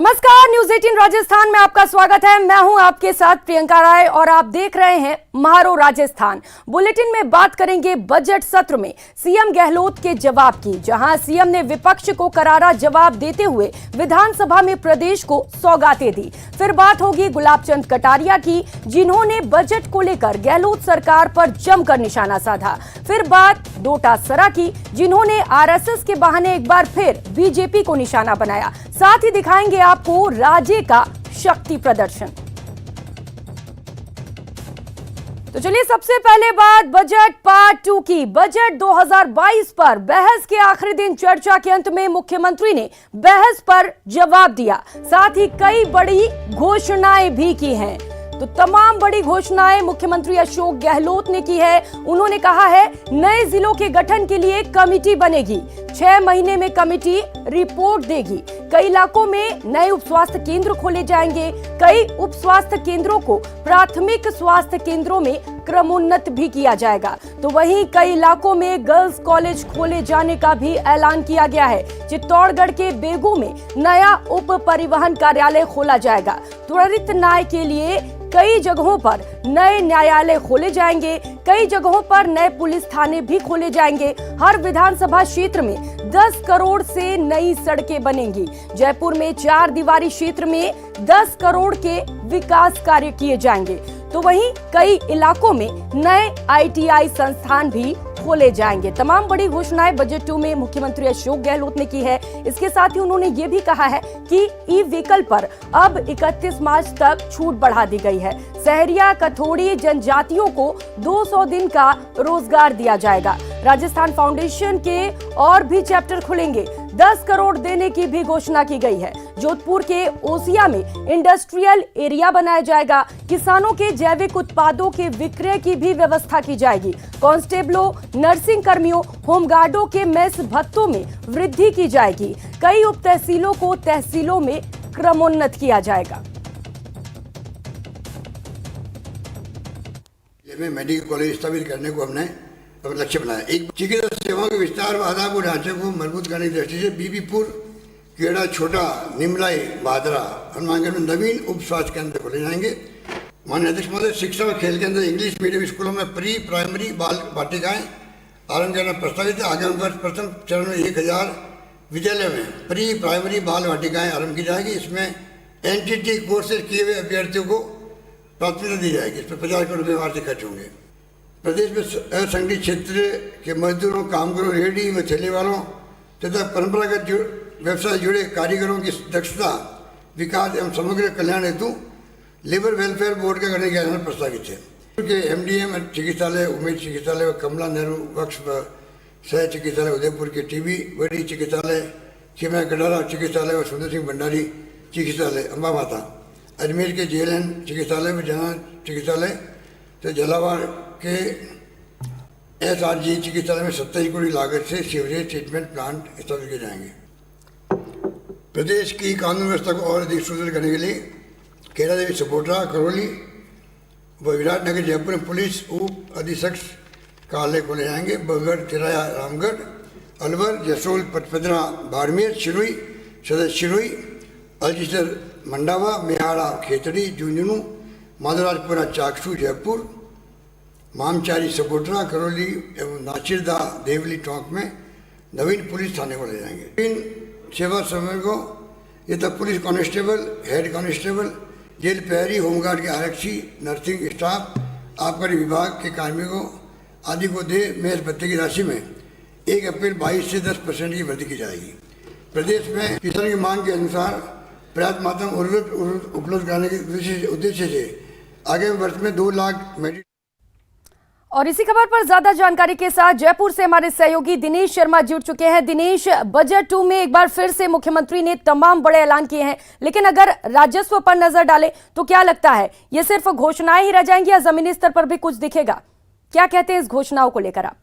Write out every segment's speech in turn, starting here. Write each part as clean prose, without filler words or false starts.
नमस्कार, न्यूज 18 राजस्थान में आपका स्वागत है। मैं हूं आपके साथ प्रियंका राय और आप देख रहे हैं महारो राजस्थान। बुलेटिन में बात करेंगे बजट सत्र में सीएम गहलोत के जवाब की, जहां सीएम ने विपक्ष को करारा जवाब देते हुए विधानसभा में प्रदेश को सौगातें दी। फिर बात होगी गुलाब चंद कटारिया की, जिन्होंने बजट को लेकर गहलोत सरकार पर जमकर निशाना साधा। फिर बात डोटासरा की, जिन्होंने आरएसएस के बहाने एक बार फिर बीजेपी को निशाना बनाया। साथ ही दिखाएंगे आपको राज्य का शक्ति प्रदर्शन। तो चलिए सबसे पहले बात बजट पार्ट 2 की। बजट 2022 पर बहस के आखिरी दिन चर्चा के अंत में मुख्यमंत्री ने बहस पर जवाब दिया, साथ ही कई बड़ी घोषणाएं भी की हैं। तो तमाम बड़ी घोषणाएं मुख्यमंत्री अशोक गहलोत ने की है। उन्होंने कहा है नए जिलों के गठन के लिए कमेटी बनेगी, 6 महीने में कमेटी रिपोर्ट देगी। कई इलाकों में नए उप स्वास्थ्य केंद्र खोले जाएंगे। कई उप स्वास्थ्य केंद्रों को प्राथमिक स्वास्थ्य केंद्रों में क्रमोन्नत भी किया जाएगा। तो वहीं कई इलाकों में गर्ल्स कॉलेज खोले जाने का भी ऐलान किया गया है। चित्तौड़गढ़ के बेगू में नया उप परिवहन कार्यालय खोला जाएगा। त्वरित न्याय के लिए कई जगहों पर नए न्यायालय खोले जाएंगे। कई जगहों पर नए पुलिस थाने भी खोले जाएंगे। हर विधानसभा क्षेत्र में 10 करोड़ से नई सड़कें बनेंगी। जयपुर में 4 दीवारी क्षेत्र में 10 करोड़ के विकास कार्य किए जाएंगे। तो वहीं कई इलाकों में नए आईटीआई संस्थान भी खोले जाएंगे। तमाम बड़ी घोषणाएं बजट 2 में मुख्यमंत्री अशोक गहलोत ने की है। इसके साथ ही उन्होंने ये भी कहा है कि ई व्हीकल पर अब 31 मार्च तक छूट बढ़ा दी गई है। सहरिया कथोड़ी जनजातियों को 200 दिन का रोजगार दिया जाएगा। राजस्थान फाउंडेशन के और भी चैप्टर खुलेंगे। 10 करोड़ देने की भी घोषणा की गई है। जोधपुर के ओसिया में इंडस्ट्रियल एरिया बनाया जाएगा। किसानों के जैविक उत्पादों के विक्रय की भी व्यवस्था की जाएगी। कांस्टेबलों, नर्सिंग कर्मियों, होमगार्डों के मेस भत्तों में वृद्धि की जाएगी। कई उप तहसीलों को तहसीलों में क्रमोन्नत किया जाएगा। मेडिकल कॉलेज स्थापित करने को हमने लक्ष्य बनाया। एक चिकित्सा सेवाओं के विस्तार व आधारभूत ढांचे को मजबूत करने की दृष्टि से बीबीपुर, केड़ा, छोटा, निमलाई, भादरा, हनुमानगढ़ में नवीन उप स्वास्थ्य केंद्र खोले जाएंगे। माननीय अध्यक्ष महोदय, शिक्षा और खेल के अंदर इंग्लिश मीडियम स्कूलों में प्री प्राइमरी बाल वाटिकाएं आरंभ करना प्रस्तावित है। आगामी वर्ष प्रथम चरण में 1000 विद्यालय में प्री प्राइमरी बाल वाटिकाएं आरंभ की जाएगी। इसमें एनटीटी कोर्सेज किए हुए अभ्यर्थियों को प्राथमिकता दी जाएगी। इस पर 50 करोड़ रुपये वार्षिक खर्च होंगे। प्रदेश में असंगठित क्षेत्र के मजदूरों, कामगारों, रेहड़ी व ठेले वालों तथा परंपरागत व्यवसाय से जुड़े कारीगरों की दक्षता विकास एवं समग्र कल्याण हेतु लेबर वेलफेयर बोर्ड का गठन किया जाना प्रस्तावित है। के एमडीएम चिकित्सालय, उमेद चिकित्सालय व कमला नेहरू वक्ष सह चिकित्सालय, उदयपुर के टीबी बड़ी चिकित्सालय, खिमा गडारा चिकित्सालय व सुंदर सिंह भंडारी चिकित्सालय, अम्बा माता, अजमेर के जेएलएन चिकित्सालय व जना चिकित्सालय, तो झालावाड़ के एसआरजी चिकित्सालय में 27 करोड़ लागत से सीवरेज ट्रीटमेंट प्लांट स्थापित किए जाएंगे। प्रदेश की कानून व्यवस्था को और अधिक सुदृढ़ करने के लिए केला देवी सपोटा, करौली व विराटनगर, जयपुर में पुलिस उप अधीक्षक कार्यालय खोले जाएंगे। बगड़, तिराया, रामगढ़, अलवर, जसोल, पचपदरा, बाड़मेर, सिरोही, सदर सिरोही, अल्जीसर, मंडावा, मेहाड़ा, खेतड़ी, झुंझुनू, माधवराजपुरा, चाकसू, जयपुर, मामचारी, सपोटरा, करौली एवं नाचिरदा, देवली टोंक में नवीन पुलिस थाने खोले जाएंगे। इन सेवा समय को ये तक police constable, head constable, jail प्रहरी, होमगार्ड के आरक्षी, नर्सिंग स्टाफ, आबकारी विभाग के कार्मिकों आदि को दे मेज भत्ते की राशि में 1 अप्रैल 22 से 10% की वृद्धि की जाएगी। प्रदेश में किसान की मांग के अनुसार पर्याप्त मात्रा में उर्वरक उपलब्ध कराने के उद्देश्य से आगामी वर्ष में 2 लाख मेडिकल। और इसी खबर पर ज्यादा जानकारी के साथ जयपुर से हमारे सहयोगी दिनेश शर्मा जुड़ चुके हैं। दिनेश, बजट 2 में एक बार फिर से मुख्यमंत्री ने तमाम बड़े ऐलान किए हैं, लेकिन अगर राजस्व पर नजर डालें तो क्या लगता है ये सिर्फ घोषणाएं ही रह जाएंगी या जमीनी स्तर पर भी कुछ दिखेगा? क्या कहते हैं इस घोषणाओं को लेकर आप?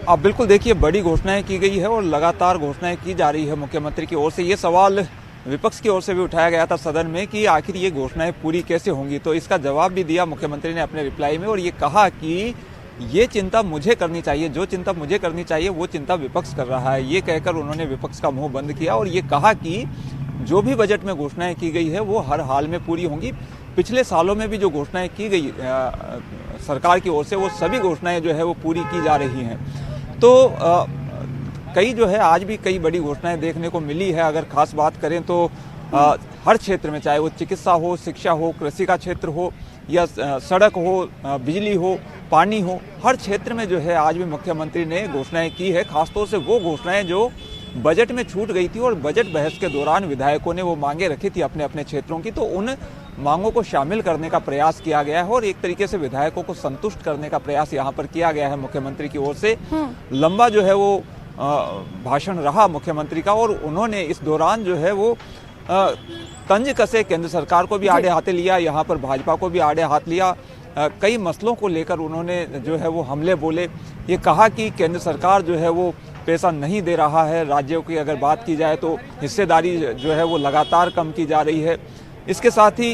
आप बिल्कुल देखिए, बड़ी घोषणाएं की गई है और लगातार घोषणाएं की जा रही है मुख्यमंत्री की ओर से। ये सवाल विपक्ष की ओर से भी उठाया गया था सदन में कि आखिर ये घोषणाएं पूरी कैसे होंगी, तो इसका जवाब भी दिया मुख्यमंत्री ने अपने रिप्लाई में और ये कहा कि ये चिंता मुझे करनी चाहिए, जो चिंता मुझे करनी चाहिए वो चिंता विपक्ष कर रहा है। ये कहकर उन्होंने विपक्ष का मुंह बंद किया और ये कहा कि जो भी बजट में घोषणाएं की गई है वो हर हाल में पूरी होंगी। पिछले सालों में भी जो घोषणाएं की गई सरकार की ओर से, वो सभी घोषणाएं जो है वो पूरी की जा रही हैं। तो कई जो है आज भी कई बड़ी घोषणाएं देखने को मिली है। अगर खास बात करें तो हर क्षेत्र में, चाहे वो चिकित्सा हो, शिक्षा हो, कृषि का क्षेत्र हो या सड़क हो, बिजली हो, पानी हो, हर क्षेत्र में जो है आज भी मुख्यमंत्री ने घोषणाएं की है। खासतौर से वो घोषणाएं जो बजट में छूट गई थी और बजट बहस के दौरान विधायकों ने वो मांगे रखी थी अपने अपने क्षेत्रों की, तो उन मांगों को शामिल करने का प्रयास किया गया है और एक तरीके से विधायकों को संतुष्ट करने का प्रयास यहाँ पर किया गया है मुख्यमंत्री की ओर से। लंबा जो है वो भाषण रहा मुख्यमंत्री का और उन्होंने इस दौरान जो है वो तंज कसे, केंद्र सरकार को भी आड़े हाथे लिया, यहाँ पर भाजपा को भी आड़े हाथ लिया। कई मसलों को लेकर उन्होंने जो है वो हमले बोले। ये कहा कि केंद्र सरकार जो है वो पैसा नहीं दे रहा है, राज्यों की अगर बात की जाए तो हिस्सेदारी जो है वो लगातार कम की जा रही है। इसके साथ ही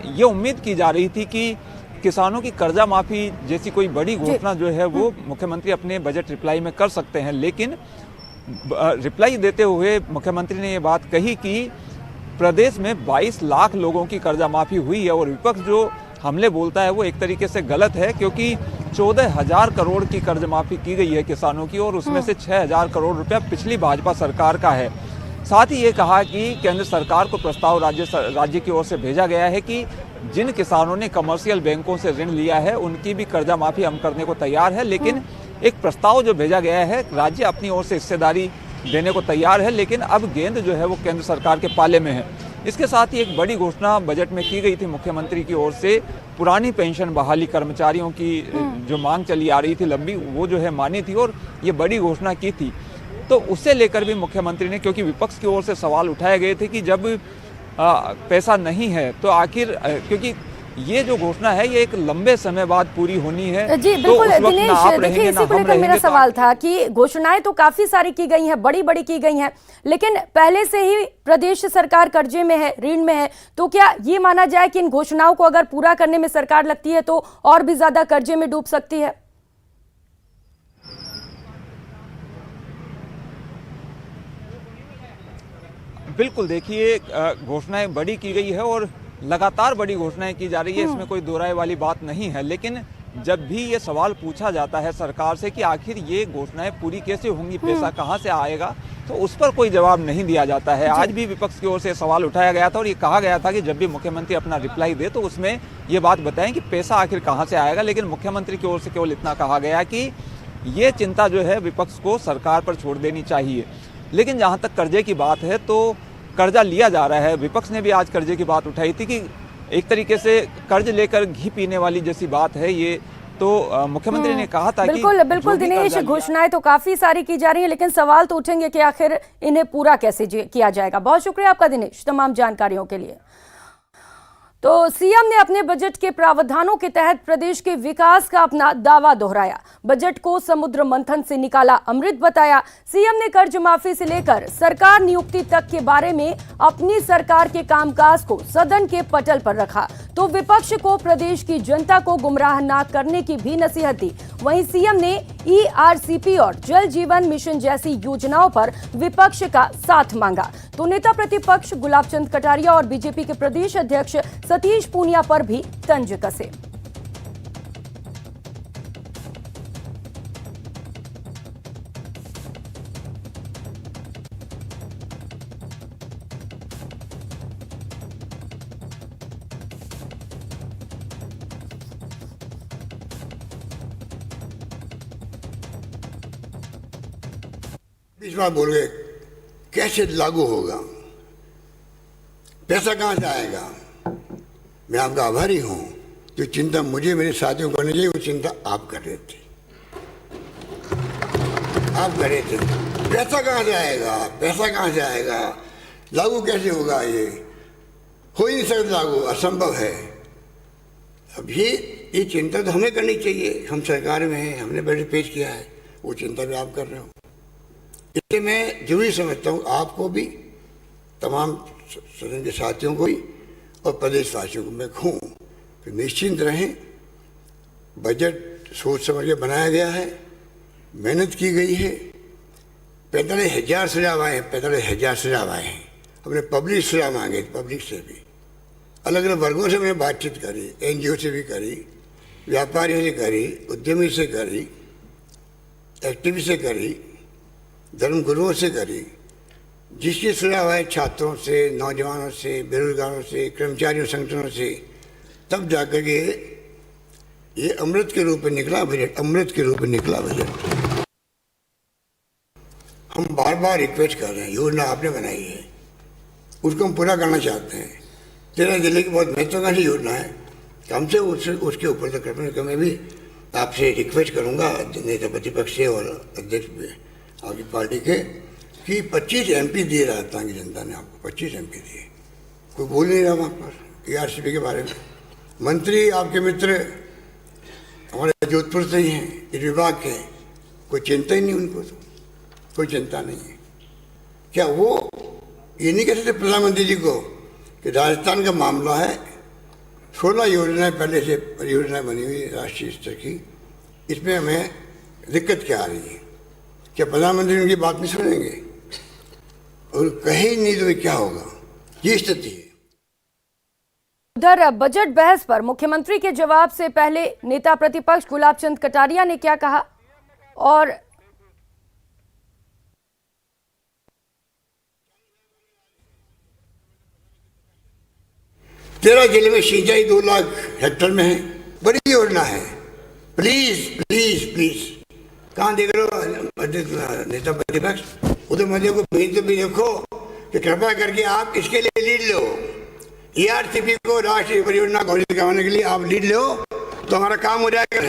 ये उम्मीद की जा रही थी कि किसानों की कर्जा माफी जैसी कोई बड़ी घोषणा जो है वो मुख्यमंत्री अपने बजट रिप्लाई में कर सकते हैं, लेकिन रिप्लाई देते हुए मुख्यमंत्री ने ये बात कही कि प्रदेश में 22 लाख लोगों की कर्जा माफी हुई है और विपक्ष जो हमले बोलता है वो एक तरीके से गलत है, क्योंकि 14,000 करोड़ की कर्ज माफी की गई है किसानों की और उसमें से 6,000 करोड़ रुपया पिछली भाजपा सरकार का है। साथ ही ये कहा कि केंद्र सरकार को प्रस्ताव राज्य की ओर से भेजा गया है कि जिन किसानों ने कमर्शियल बैंकों से ऋण लिया है उनकी भी कर्जा माफी हम करने को तैयार है, लेकिन एक प्रस्ताव जो भेजा गया है, राज्य अपनी ओर से हिस्सेदारी देने को तैयार है, लेकिन अब गेंद जो है वो केंद्र सरकार के पाले में है। इसके साथ ही एक बड़ी घोषणा बजट में की गई थी मुख्यमंत्री की ओर से, पुरानी पेंशन बहाली कर्मचारियों की जो मांग चली आ रही थी लंबी, वो जो है मानी थी और ये बड़ी घोषणा की थी। तो उससे लेकर भी मुख्यमंत्री ने, क्योंकि विपक्ष की ओर से सवाल उठाए गए थे कि जब पैसा नहीं है तो आखिर, क्योंकि ये जो घोषणा है ये एक लंबे समय बाद पूरी होनी है। जी बिल्कुल दिनेश, देखिए इसी को लेकर मेरा सवाल था कि घोषणाएं तो काफी सारी की गई हैं, बड़ी बड़ी की गई हैं, लेकिन पहले से ही प्रदेश सरकार कर्जे में है, ऋण में है, तो क्या ये माना जाए कि इन घोषणाओं को अगर पूरा करने में सरकार लगती है तो और भी ज्यादा कर्जे में डूब सकती है? बिल्कुल, देखिए घोषणाएं बड़ी की गई है और लगातार बड़ी घोषणाएं की जा रही है, इसमें कोई दो राय वाली बात नहीं है। लेकिन जब भी ये सवाल पूछा जाता है सरकार से कि आखिर ये घोषणाएं पूरी कैसे होंगी, पैसा कहां से आएगा, तो उस पर कोई जवाब नहीं दिया जाता है। आज भी विपक्ष की ओर से सवाल उठाया गया था और ये कहा गया था कि जब भी मुख्यमंत्री अपना रिप्लाई दे तो उसमें ये बात बताएं कि पैसा आखिर कहां से आएगा। लेकिन मुख्यमंत्री की ओर से केवल इतना कहा गया कि ये चिंता जो है विपक्ष को सरकार पर छोड़ देनी चाहिए। लेकिन जहां तक कर्जे की बात है तो कर्जा लिया जा रहा है। विपक्ष ने भी आज कर्जे की बात उठाई थी कि एक तरीके से कर्ज लेकर घी पीने वाली जैसी बात है ये, तो मुख्यमंत्री ने कहा था कि बिल्कुल दिनेश, घोषणाएं तो काफी सारी की जा रही है, लेकिन सवाल तो उठेंगे कि आखिर इन्हें पूरा कैसे किया जाएगा। बहुत शुक्रिया आपका दिनेश तमाम जानकारियों के लिए। तो सीएम ने अपने बजट के प्रावधानों के तहत प्रदेश के विकास का अपना दावा दोहराया। बजट को समुद्र मंथन से निकाला अमृत बताया। सीएम ने कर्ज माफी से लेकर सरकार नियुक्ति तक के बारे में अपनी सरकार के कामकाज को सदन के पटल पर रखा, तो विपक्ष को प्रदेश की जनता को गुमराह न करने की भी नसीहत दी। वहीं सीएम ने ईआरसीपी और जल जीवन मिशन जैसी योजनाओं पर विपक्ष का साथ मांगा, तो नेता प्रतिपक्ष गुलाब चंद कटारिया और बीजेपी के प्रदेश अध्यक्ष सतीश पूनिया पर भी तंज कसे। बीच बार बोल गए कैसे लागू होगा, पैसा कहां से आएगा। मैं आपका आभारी हूं, जो चिंता मुझे मेरे साथियों को करनी चाहिए वो चिंता आप कर रहे थे, आप कर रहे थे। पैसा कहां से आएगा, पैसा कहां से आएगा, लागू कैसे होगा, ये हो ही नहीं सकता, लागू असंभव है। अब ये चिंता तो हमें करनी चाहिए, हम सरकार में हैं, हमने बजट पेश किया है, वो चिंता भी आप कर रहे हो। इसलिए मैं जरूरी समझता हूँ आपको भी, तमाम सदन के साथियों को भी और प्रदेशवासियों को मैं कहूँ कि निश्चिंत रहें। बजट सोच समझ के बनाया गया है, मेहनत की गई है। 45,000 सुझाव आए हैं, 45,000 सुझाव आए हैं। हमने पब्लिक सुझाव मांगे, पब्लिक से भी, अलग अलग वर्गों से हमने बातचीत करी, NGO से भी करी, व्यापारियों से करी, उद्यमी से करी, एक्टिविस्ट से करी, धर्मगुरुओं से करी। जिसके सुझाव आए छात्रों से, नौजवानों से, बेरोजगारों से, कर्मचारियों संगठनों से, तब जाकर के ये अमृत के रूप में निकला बजट, अमृत के रूप में निकला बजट। हम बार बार रिक्वेस्ट कर रहे हैं, योजना आपने बनाई है, उसको हम पूरा करना चाहते हैं। 13 जिले की बहुत महत्वाकांक्षी योजना है, हमसे उसके ऊपर तक करने का मैं भी आपसे रिक्वेस्ट करूंगा, नेता प्रतिपक्ष से और अध्यक्ष भी आपकी पार्टी के, कि 25 MP दिए राजस्थान की जनता ने आपको, 25 MP दिए। कोई बोल नहीं रहा वहाँ पर ARCP के बारे में। मंत्री आपके मित्र हमारे जोधपुर से ही हैं, इस विभाग के, कोई चिंता ही नहीं उनको, तो कोई चिंता नहीं है। क्या वो ये नहीं कह सकते प्रधानमंत्री जी को कि राजस्थान का मामला है, 16 योजनाएं पहले से परियोजनाएं बनी हुई राष्ट्रीय स्तर की, इसमें हमें दिक्कत क्या आ रही है? क्या प्रधानमंत्री उनकी बात नहीं सुनेंगे? और कहीं नहीं तो क्या होगा? ये स्थिति है। उधर बजट बहस पर मुख्यमंत्री के जवाब से पहले नेता प्रतिपक्ष गुलाब चंद कटारिया ने क्या कहा, और 13 जिले में सिंचाई 2 लाख हेक्टेयर में है, बड़ी योजना है। प्लीज प्लीज प्लीज, कहाँ देख रहे हो नेता प्रतिपक्ष? उधर मध्य को भेज तो भी देखो कि कृपया करके आप इसके लिए लीड लो। ARCP को राष्ट्रीय परियोजना घोषित करवाने के लिए आप लीड लो तो हमारा काम हो जाएगा।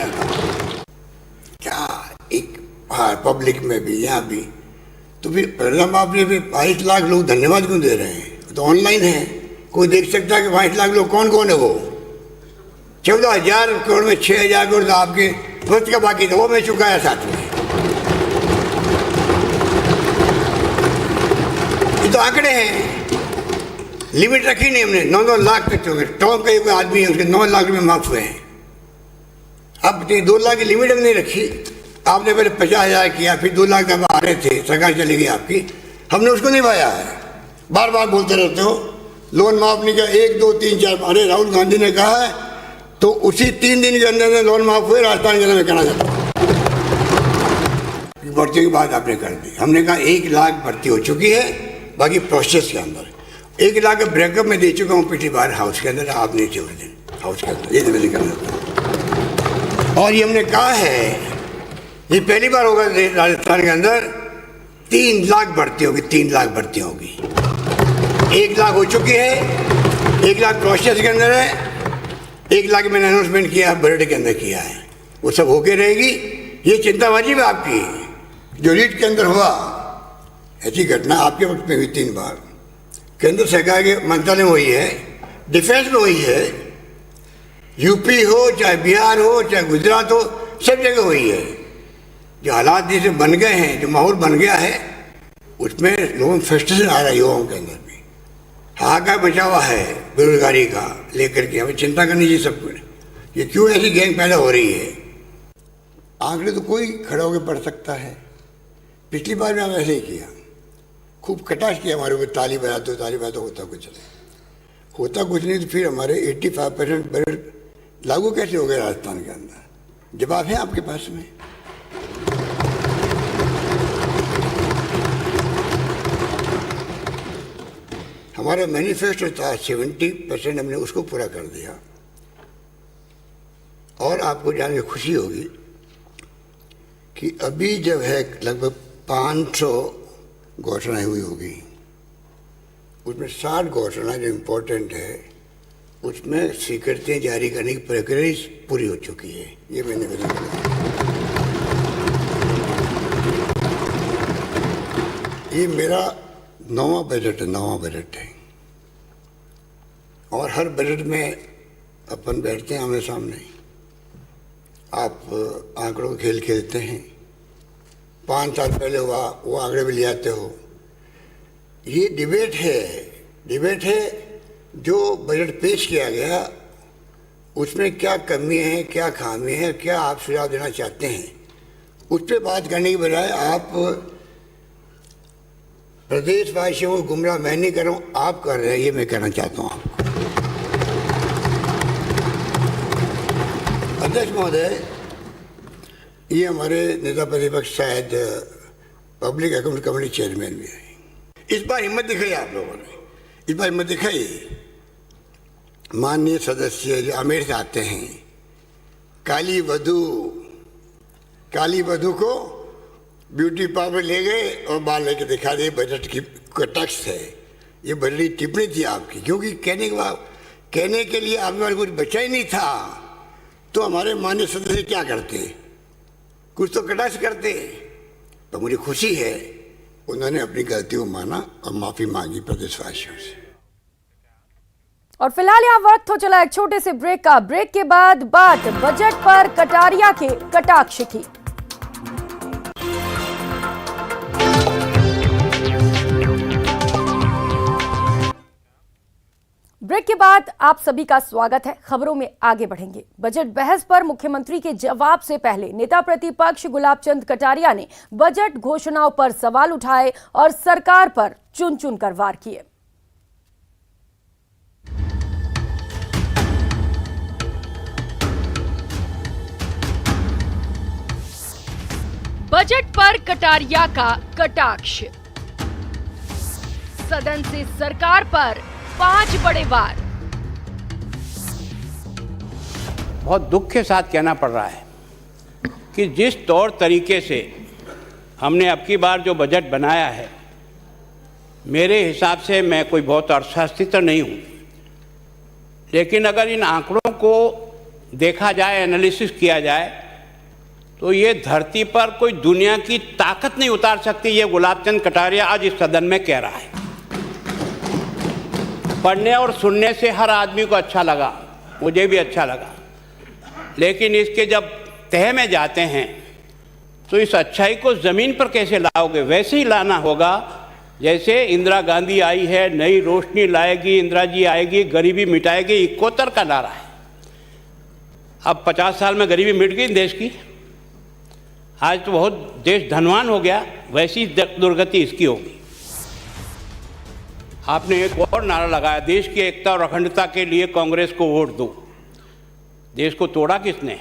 क्या एक पब्लिक में भी, यहाँ भी, तो फिर परिणाम आप 22 लाख लोग धन्यवाद क्यों दे रहे हैं? तो ऑनलाइन है, कोई देख सकता है कि 22 लाख लोग कौन कौन है। वो 14,000 करोड़ में 6,000 करोड़ तो आपके वक्त का बाकी था, वो मैं चुकाया साथ में। ये तो आंकड़े हैं, लिमिट रखी नहीं हमने। 9-9 लाख तक चुके। टॉप का कोई आदमी है, उसके 9 लाख रुपये माफ हुए हैं। अब 2 लाख की लिमिट हमने रखी। आपने पहले 50,000 किया, फिर 2 लाख तक आ रहे थे, सरकार चली गई आपकी, हमने उसको निभाया है। बार बार बोलते रहते हो लोन माफ नहीं किया, 1, 2, 3, 4। अरे राहुल गांधी ने कहा है तो उसी 3 दिन के अंदर में लोन माफ हुए राजस्थान के अंदर में कहना चाहता हूँ। भर्ती की बात आपने कर दी, हमने कहा 1 लाख भर्ती हो चुकी है, बाकी प्रोसेस के अंदर 1 लाख ब्रेकअप में दे चुका हूँ पिछली बार हाउस के अंदर, आप नहीं थे उस दिन हाउस के अंदर, ये तो मैं करना चाहता हूँ। और ये हमने कहा है ये पहली बार होगा राजस्थान के अंदर 3 लाख भर्ती होगी, 3 लाख भर्ती होगी। 1 लाख हो चुकी है, 1 लाख प्रोसेस के अंदर है, 1 लाख मैंने अनाउंसमेंट किया बजट के अंदर किया है, वो सब होके रहेगी। ये चिंता वाजिब है आपकी। जो रीट के अंदर हुआ ऐसी घटना आपके वक्त में हुई 3 बार, केंद्र सरकार के मंत्रालय में हुई है, डिफेंस में हुई है, यूपी हो चाहे बिहार हो चाहे गुजरात हो, सब जगह हुई है। जो हालात जैसे बन गए हैं, जो माहौल बन गया है, उसमें लोगों में फ्रस्ट्रेशन आ रहा है, युवाओं के अंदर भी हाहाकार बचा हुआ है बेरोजगारी का लेकर के। हमें चिंता करनी चाहिए सब कुछ। ये क्यों ऐसी गैंग पैदा हो रही है? आंकड़े तो कोई खड़ा होकर पढ़ सकता है। पिछली बार में हम ऐसे ही किया, खूब कटाश किया हमारे ऊपर, ताली बजाते होता कुछ नहीं, होता कुछ नहीं। तो फिर हमारे 85% बजट लागू कैसे हो गए राजस्थान के अंदर? जवाब है आपके पास में। हमारा मैनिफेस्टो था 70% हमने उसको पूरा कर दिया। और आपको जान के खुशी होगी कि अभी जब है लगभग 500 घोषणाएं हुई होगी, उसमें 60 घोषणाएं जो इम्पोर्टेंट है उसमें स्वीकृतियाँ जारी करने की प्रक्रिया पूरी हो चुकी है। ये मैंने बताया। ये मेरा 9वां बजट है। और हर बजट में अपन बैठते हैं आमने सामने, आप आंकड़ों का खेल खेलते हैं। 5 साल पहले हुआ वो आंकड़े भी ले आते हो। ये डिबेट है। जो बजट पेश किया गया उसमें क्या कमी है, क्या खामी है, क्या आप सुझाव देना चाहते हैं, उस पर बात करने की बजाय आप प्रदेशवासियों को गुमराह मैं नहीं कर रहा हूँ, आप कर रहे हैं, ये मैं कहना चाहता हूँ आपको। अध्यक्ष महोदय, ये हमारे नेता प्रतिपक्ष शायद पब्लिक अकाउंट कमेटी चेयरमैन भी है। इस बार हिम्मत दिखाई आप लोगों ने, इस बार हिम्मत दिखाई। माननीय सदस्य जो आमेर से आते हैं, काली वधू को ब्यूटी पार्लर ले गए और बाल लेके दिखा दिए, बजट की टैक्स है। ये बड़ी टिप्पणी थी आपकी, क्योंकि कहने के लिए आप में कुछ बचा ही नहीं था, तो हमारे माननीय सदस्य क्या करते, कुछ तो कटाक्ष करते। तो मुझे खुशी है उन्होंने अपनी गलती को माना और माफी मांगी प्रदेशवासियों से। और फिलहाल यहाँ वक्त हो चला एक छोटे से ब्रेक का। ब्रेक के बाद बात बजट पर कटारिया के कटाक्ष की। ब्रेक के बाद आप सभी का स्वागत है। खबरों में आगे बढ़ेंगे। बजट बहस पर मुख्यमंत्री के जवाब से पहले नेता प्रतिपक्ष गुलाब चंद कटारिया ने बजट घोषणाओं पर सवाल उठाए और सरकार पर चुन चुन कर वार किए। बजट पर कटारिया का कटाक्ष। सदन से सरकार पर 5 बड़े वार। बहुत दुख के साथ कहना पड़ रहा है कि जिस तौर तरीके से हमने अब की बार जो बजट बनाया है, मेरे हिसाब से मैं कोई बहुत अर्थशास्त्री तो नहीं हूँ, लेकिन अगर इन आंकड़ों को देखा जाए, एनालिसिस किया जाए, तो ये धरती पर कोई दुनिया की ताकत नहीं उतार सकती। ये गुलाब चंद कटारिया आज इस सदन में कह रहा है। पढ़ने और सुनने से हर आदमी को अच्छा लगा, मुझे भी अच्छा लगा, लेकिन इसके जब तह में जाते हैं तो इस अच्छाई को ज़मीन पर कैसे लाओगे? वैसे ही लाना होगा जैसे इंदिरा गांधी आई है, नई रोशनी लाएगी, इंदिरा जी आएगी, गरीबी मिटाएगी, 71 का नारा है। अब 50 साल में गरीबी मिट गई देश की, आज तो बहुत देश धनवान हो गया, वैसी दुर्गति इसकी होगी। आपने एक और नारा लगाया, देश की एकता और अखंडता के लिए कांग्रेस को वोट दो। देश को तोड़ा किसने?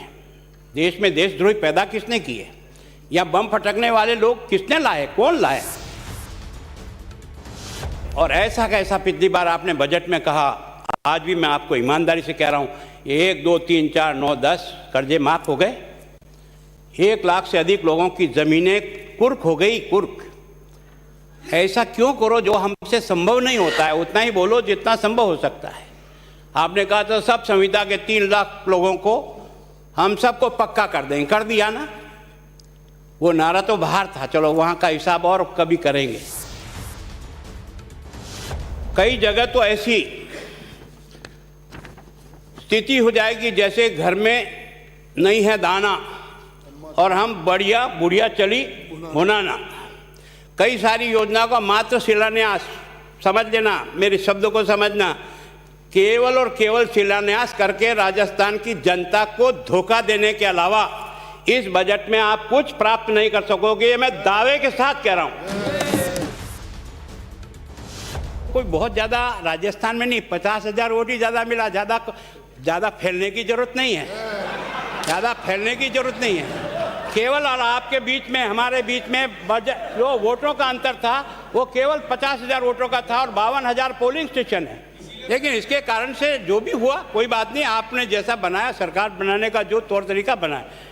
देश में देशद्रोही पैदा किसने किए? या बम फटकने वाले लोग किसने लाए? कौन लाए? और ऐसा कैसा पिछली बार आपने बजट में कहा, आज भी मैं आपको ईमानदारी से कह रहा हूं, 1 2 3 4 9 10 कर्जे माफ हो गए। 1 लाख से अधिक लोगों की जमीनें कुर्क हो गई, कुर्क। ऐसा क्यों करो जो हमसे संभव नहीं होता है? उतना ही बोलो जितना संभव हो सकता है। आपने कहा था सब संविदा के 3 लाख लोगों को हम सबको पक्का कर देंगे, कर दिया ना? वो नारा तो बाहर था, चलो वहां का हिसाब और कभी करेंगे। कई जगह तो ऐसी स्थिति हो जाएगी जैसे घर में नहीं है दाना और हम बढ़िया बुढ़िया चली होना। कई सारी योजनाओं का मात्र शिलान्यास, समझ लेना, मेरे शब्दों को समझना, केवल और केवल शिलान्यास करके राजस्थान की जनता को धोखा देने के अलावा इस बजट में आप कुछ प्राप्त नहीं कर सकोगे। ये मैं दावे के साथ कह रहा हूं। कोई बहुत ज्यादा राजस्थान में नहीं, 50,000 वोट ही ज्यादा मिला, ज्यादा फैलने की जरूरत नहीं है, ज्यादा फैलने की जरूरत नहीं है। केवल और आपके बीच में, हमारे बीच में जो वोटों का अंतर था वो केवल 50,000 वोटों का था और 52,000 पोलिंग स्टेशन है। लेकिन इसके कारण से जो भी हुआ कोई बात नहीं, आपने जैसा बनाया, सरकार बनाने का जो तौर तरीका बनाया।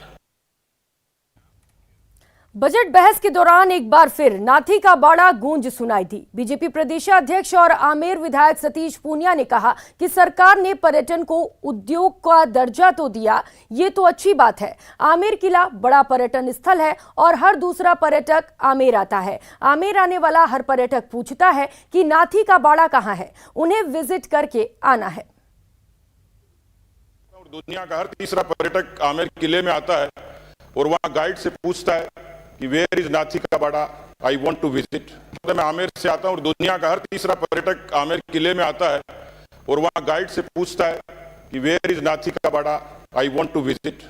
बजट बहस के दौरान एक बार फिर नाथी का बाड़ा गूंज सुनाई दी। बीजेपी प्रदेशाध्यक्ष और आमेर विधायक सतीश पूनिया ने कहा कि सरकार ने पर्यटन को उद्योग का दर्जा तो दिया, ये तो अच्छी बात है। आमेर किला बड़ा पर्यटन स्थल है और हर दूसरा पर्यटक आमेर आता है। आमेर आने वाला हर पर्यटक पूछता है कि नाथी का बाड़ा कहाँ है, उन्हें विजिट करके आना है। दुनिया का हर तीसरा पर्यटक आमेर किले में आता है और वहां गाइड से पूछता है कि वेयर इज नाथी का बाड़ा, आई वांट टू विजिट। मैं आमेर से आता हूं और दुनिया का हर तीसरा पर्यटक आमेर किले में आता है और वहां गाइड से पूछता है कि वेयर इज नाथी का बाड़ा, आई वांट टू विजिट।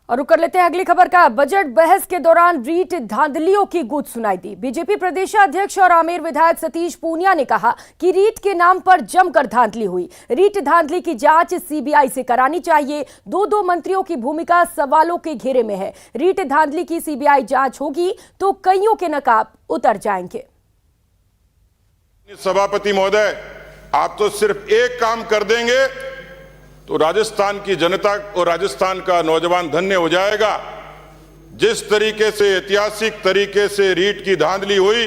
और रुक कर लेते हैं अगली खबर का। बजट बहस के दौरान रीट धांधलियों की गूंज सुनाई दी। बीजेपी प्रदेशाध्यक्ष और आमेर विधायक सतीश पूनिया ने कहा कि रीट के नाम पर जमकर धांधली हुई। रीट धांधली की जांच सीबीआई से करानी चाहिए। दो मंत्रियों की भूमिका सवालों के घेरे में है। रीट धांधली की सीबीआई जांच होगी तो कईयों के नकाब उतर जाएंगे। सभापति महोदय, आप तो सिर्फ एक काम कर देंगे तो राजस्थान की जनता और राजस्थान का नौजवान धन्य हो जाएगा। जिस तरीके से ऐतिहासिक तरीके से रीट की धांधली हुई,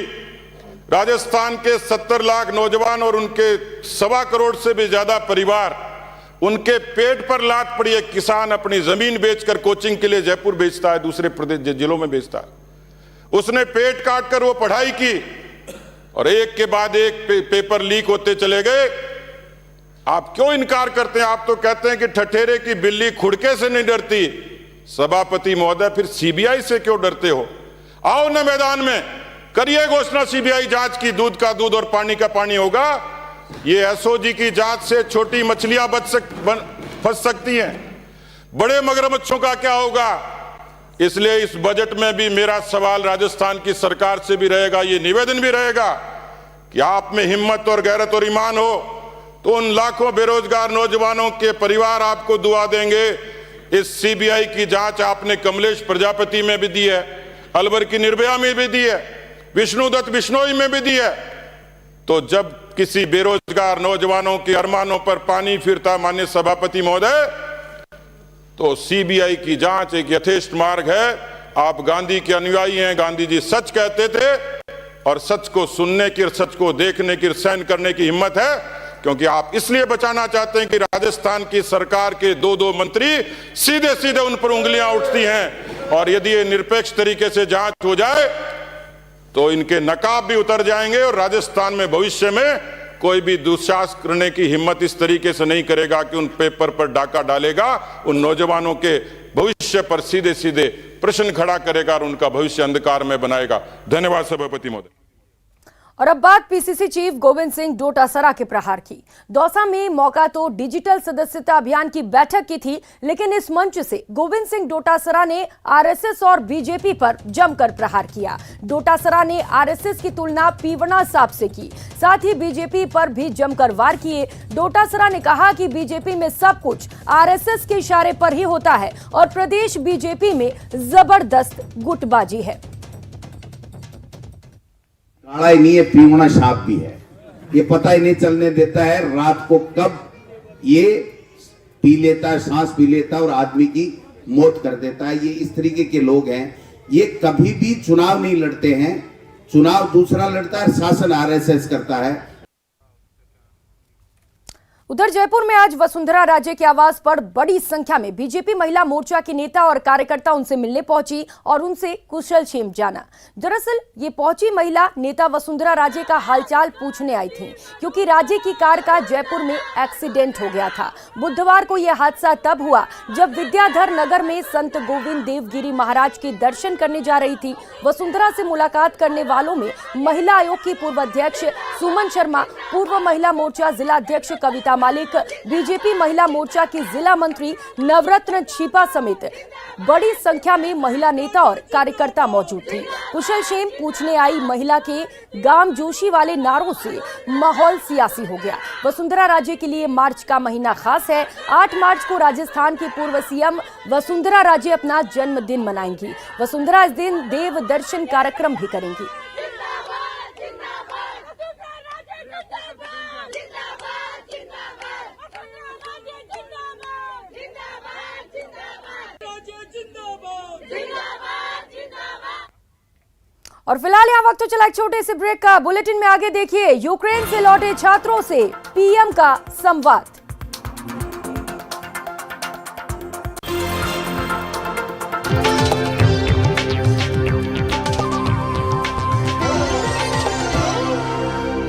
राजस्थान के 70 लाख नौजवान और उनके 1.25 करोड़ से भी ज्यादा परिवार, उनके पेट पर लात पड़ी है। किसान अपनी जमीन बेचकर कोचिंग के लिए जयपुर बेचता है, दूसरे प्रदेश जिलों में बेचता है। उसने पेट काट कर वो पढ़ाई की और एक के बाद एक पेपर लीक होते चले गए। आप क्यों इनकार करते हैं? आप तो कहते हैं कि ठठेरे की बिल्ली खुड़के से नहीं डरती। सभापति महोदय, फिर सीबीआई से क्यों डरते हो? आओ न मैदान में, करिए घोषणा सीबीआई जांच की। दूध का दूध और पानी का पानी होगा। ये एसओजी की जांच से छोटी मछलियां फंस सकती हैं, बड़े मगरमच्छों का क्या होगा? इसलिए इस बजट में भी मेरा सवाल राजस्थान की सरकार से भी रहेगा, ये निवेदन भी रहेगा कि आप में हिम्मत और गैरत और ईमान हो तो उन लाखों बेरोजगार नौजवानों के परिवार आपको दुआ देंगे। इस सीबीआई की जांच आपने कमलेश प्रजापति में भी दी है, अलवर की निर्भया में भी दी है, विष्णुदत्त बिश्नोई में भी दी है। तो जब किसी बेरोजगार नौजवानों के अरमानों पर पानी फिरता माननीय सभापति महोदय, तो सीबीआई की जांच एक यथेष्ट मार्ग है। आप गांधी के अनुयायी हैं। गांधी जी सच कहते थे और सच को सुनने की, सच को देखने की, सहन करने की हिम्मत है, क्योंकि आप इसलिए बचाना चाहते हैं कि राजस्थान की सरकार के दो मंत्री सीधे सीधे उन पर उंगलियां उठती हैं। और यदि ये निरपेक्ष तरीके से जांच हो जाए तो इनके नकाब भी उतर जाएंगे और राजस्थान में भविष्य में कोई भी दुस्साहस करने की हिम्मत इस तरीके से नहीं करेगा कि उन पेपर पर डाका डालेगा, उन नौजवानों के भविष्य पर सीधे सीधे प्रश्न खड़ा करेगा और उनका भविष्य अंधकार में बनाएगा। धन्यवाद सभापति महोदय। और अब बात पीसीसी चीफ गोविंद सिंह डोटासरा के प्रहार की। दौसा में मौका तो डिजिटल सदस्यता अभियान की बैठक की थी, लेकिन इस मंच से गोविंद सिंह डोटासरा ने आरएसएस और बीजेपी पर जमकर प्रहार किया। डोटासरा ने आरएसएस की तुलना पीवना साहब से की, साथ ही बीजेपी पर भी जमकर वार किए। डोटासरा ने कहा कि बीजेपी में सब कुछ आरएसएस के इशारे पर ही होता है और प्रदेश बीजेपी में जबरदस्त गुटबाजी है। काला ही नहीं है, पीवना साफ भी है। ये पता ही नहीं चलने देता है रात को कब ये पी लेता है, सांस पी लेता है और आदमी की मौत कर देता है। ये इस तरीके के लोग हैं। ये कभी भी चुनाव नहीं लड़ते हैं। चुनाव दूसरा लड़ता है, शासन आरएसएस करता है। उधर जयपुर में आज वसुंधरा राजे के आवास पर बड़ी संख्या में बीजेपी महिला मोर्चा के नेता और कार्यकर्ता उनसे मिलने पहुंची और उनसे कुशल क्षेम जाना। दरअसल ये पहुंची महिला नेता वसुंधरा राजे का हालचाल पूछने आई थी, क्योंकि राजे की कार का जयपुर में एक्सीडेंट हो गया था। बुधवार को यह हादसा तब हुआ जब विद्याधर नगर में संत गोविंद देवगिरी महाराज के दर्शन करने जा रही थी। वसुंधरा से मुलाकात करने वालों में महिला आयोग की पूर्व अध्यक्ष सुमन शर्मा, पूर्व महिला मोर्चा जिला अध्यक्ष कविता मालिक, बीजेपी महिला मोर्चा की जिला मंत्री नवरत्न छिपा समेत बड़ी संख्या में महिला नेता और कार्यकर्ता मौजूद थे। कुशल क्षेम पूछने आई महिला के गांव जोशी वाले नारों से माहौल सियासी हो गया। वसुंधरा राजे के लिए मार्च का महीना खास है। 8 मार्च को राजस्थान की पूर्व सीएम वसुंधरा राजे अपना जन्मदिन मनाएंगी। वसुंधरा इस दिन देव दर्शन कार्यक्रम भी करेंगी। और फिलहाल यहाँ वक्त तो चला एक छोटे से ब्रेक का। बुलेटिन में आगे देखिए यूक्रेन से लौटे छात्रों से पीएम का संवाद।